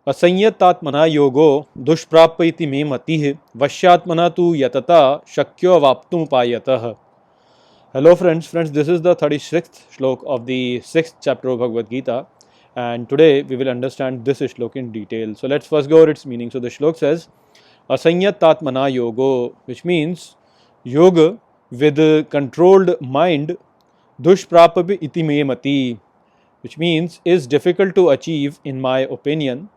असंयतात्मना योगो दुष्प्राप्य इति मे मतिः वश्यात्मना तु यतता शक्यो वाप्तुमुपायतः. Hello friends, this is the 36th shlok of the 6th chapter of Bhagavad Gita, and today we will understand this shlok in detail. So let's first go over its meaning. So the shlok says, Asanyatatmana yogo, which means yoga with a controlled mind, dushprapapi iti me mati, which means is difficult to achieve in my opinion.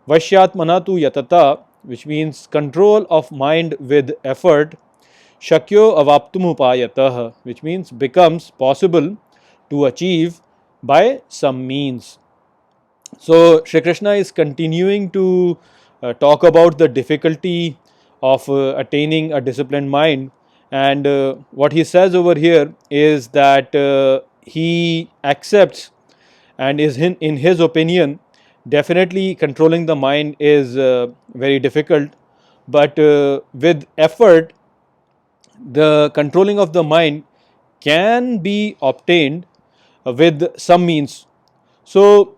Vashyatmana tu yatata, which means control of mind with effort. Shakyo avaptumupayatah, which means becomes possible to achieve by some means. So Shri Krishna is continuing to talk about the difficulty of attaining a disciplined mind, and what he says over here is that he accepts and is in his opinion definitely controlling the mind is very difficult, but with effort the controlling of the mind can be obtained with some means. So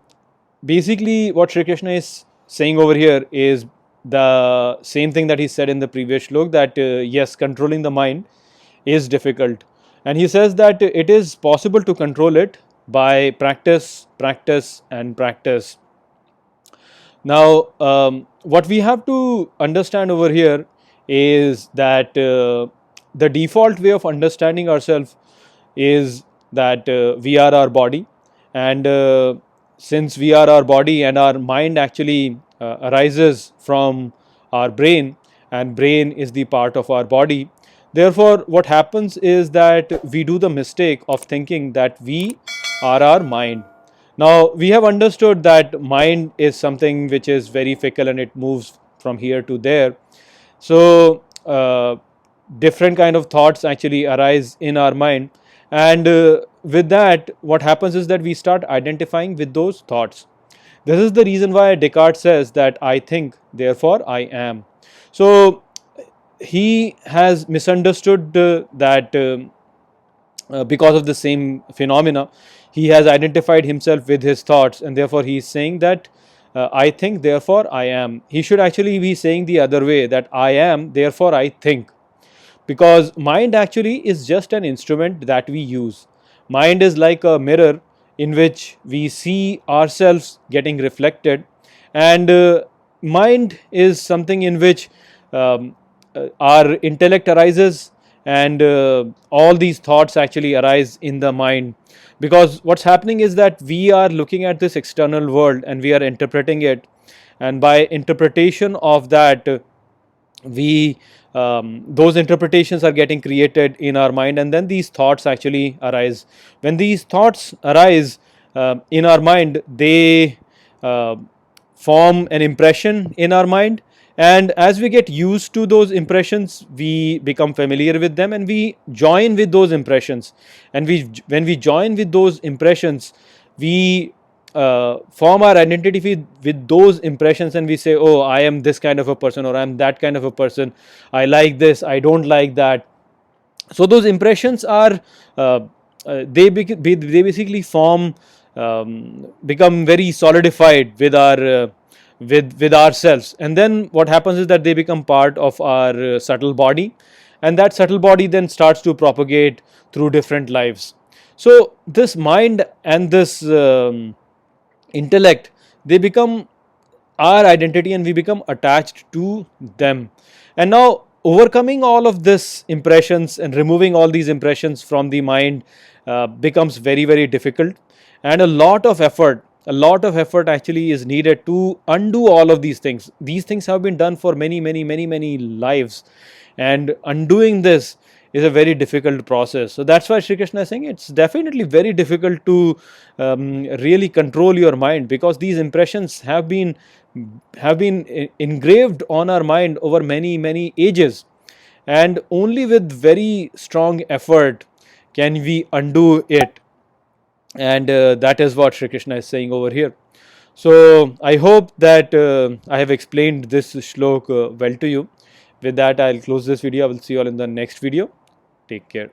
basically what Shri Krishna is saying over here is the same thing that he said in the previous shlok, that yes, controlling the mind is difficult, and he says that it is possible to control it by practice, practice and practice. Now what we have to understand over here is that the default way of understanding ourselves is that we are our body, and since we are our body and our mind actually arises from our brain, and brain is the part of our body, therefore what happens is that we do the mistake of thinking that we are our mind. Now we have understood that mind is something which is very fickle and it moves from here to there. So different kind of thoughts actually arise in our mind, and with that what happens is that we start identifying with those thoughts. This is the reason why Descartes says that I think, therefore I am. So he has misunderstood that because of the same phenomena he has identified himself with his thoughts, and therefore he is saying that I think, therefore I am. He should actually be saying the other way, that I am, therefore I think, because mind actually is just an instrument that we use. Mind is like a mirror in which we see ourselves getting reflected, and mind is something in which our intellect arises, and all these thoughts actually arise in the mind, because what's happening is that we are looking at this external world and we are interpreting it, and by interpretation of that we those interpretations are getting created in our mind, and then these thoughts actually arise. When these thoughts arise in our mind, they form an impression in our mind, and as we get used to those impressions we become familiar with them and we join with those impressions, and when we join with those impressions we form our identity with those impressions, and we say, oh, I am this kind of a person, or I am that kind of a person, I like this, I don't like that. So those impressions are they basically form become very solidified with our with ourselves, and then what happens is that they become part of our subtle body, and that subtle body then starts to propagate through different lives. So this mind and this intellect, they become our identity and we become attached to them. And now overcoming all of this impressions and removing all these impressions from the mind becomes very, very difficult, and a lot of effort actually is needed to undo all of these things. These things have been done for many lives, and undoing this is a very difficult process. So that's why Shri Krishna is saying it's definitely very difficult to really control your mind, because these impressions have been engraved on our mind over many ages, and only with very strong effort can we undo it, and that is what Shri Krishna is saying over here. So I hope that I have explained this shlok well to you. With that, I'll close this video. I will see you all in the next video. Take care.